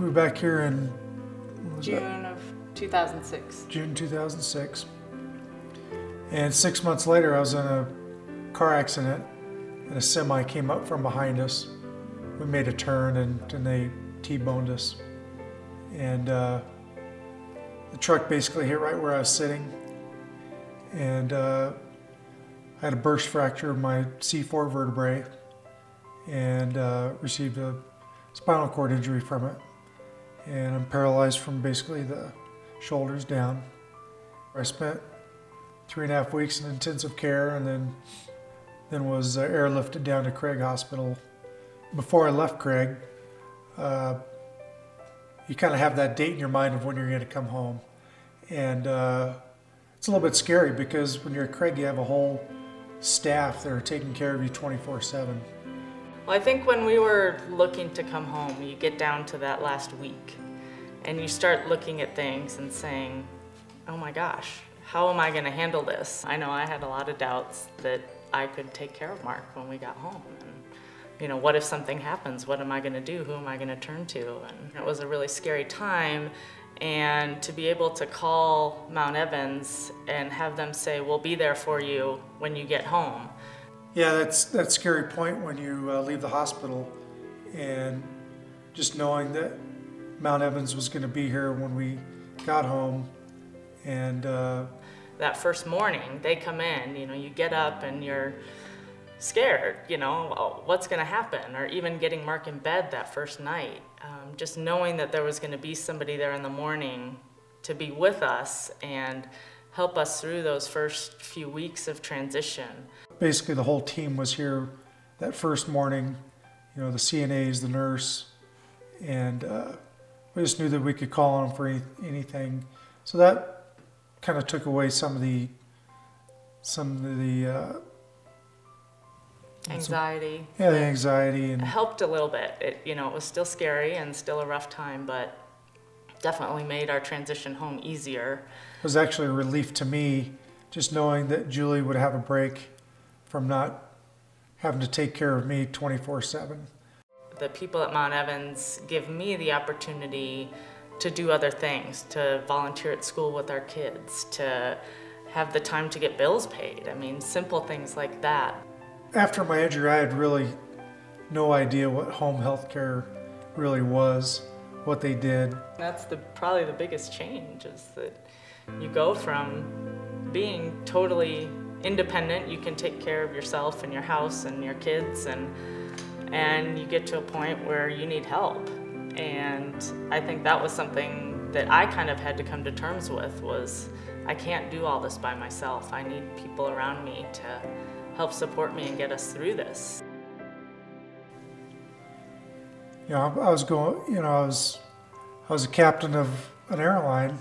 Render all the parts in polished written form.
moved back here in June of 2006. June 2006. And 6 months later, I was in a car accident, and a semi came up from behind us. We made a turn, and they T-boned us. And the truck basically hit right where I was sitting. And I had a burst fracture of my C4 vertebrae and received a spinal cord injury from it. And I'm paralyzed from basically the shoulders down. I spent 3.5 weeks in intensive care, and then was airlifted down to Craig Hospital. Before I left Craig, you kind of have that date in your mind of when you're going to come home. And it's a little bit scary because when you're at Craig, you have a whole staff that are taking care of you 24/7. Well, I think when we were looking to come home, you get down to that last week and you start looking at things and saying, oh my gosh, how am I going to handle this? I know I had a lot of doubts that I could take care of Mark when we got home. And, you know, what if something happens? What am I going to do? Who am I going to turn to? And it was a really scary time. And to be able to call Mount Evans and have them say, we'll be there for you when you get home. Yeah, that's that scary point when you leave the hospital, and just knowing that Mount Evans was going to be here when we got home. And that first morning, they come in, you know, you get up and you're scared, you know, what's going to happen? Or even getting Mark in bed that first night. Just knowing that there was going to be somebody there in the morning to be with us and help us through those first few weeks of transition. Basically, the whole team was here that first morning, you know, the CNAs, the nurse, and we just knew that we could call on them for anything. So that kind of took away some of the anxiety. Yeah, the anxiety. And it helped a little bit. It was still scary and still a rough time, but definitely made our transition home easier. It was actually a relief to me, just knowing that Julie would have a break from not having to take care of me 24/7. The people at Mount Evans give me the opportunity to do other things, to volunteer at school with our kids, to have the time to get bills paid. I mean, simple things like that. After my injury, I had really no idea what home health care really was, what they did. That's probably the biggest change, is that you go from being totally independent, you can take care of yourself and your house and your kids, and you get to a point where you need help. And I think that was something that I kind of had to come to terms with, was I can't do all this by myself. I need people around me to help support me and get us through this. You know, I was a captain of an airline.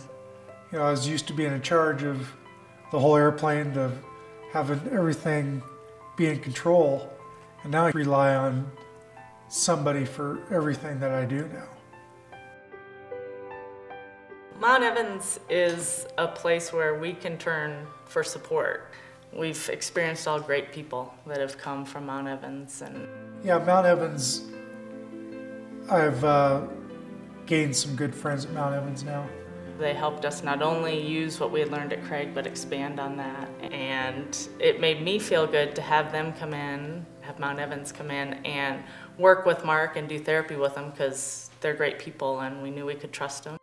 You know, I was used to being in charge of the whole airplane, of having everything be in control. And now I rely on somebody for everything that I do now. Mount Evans is a place where we can turn for support. We've experienced all great people that have come from Mount Evans. And yeah, Mount Evans, I've gained some good friends at Mount Evans now. They helped us not only use what we had learned at Craig, but expand on that. And it made me feel good to have them come in, have Mount Evans come in and work with Mark and do therapy with him, because they're great people and we knew we could trust them.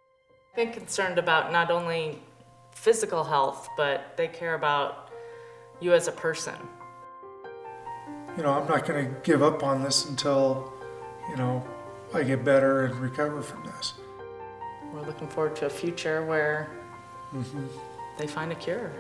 I've been concerned about not only physical health, but they care about you as a person. You know, I'm not going to give up on this until, you know, I get better and recover from this. We're looking forward to a future where they find a cure.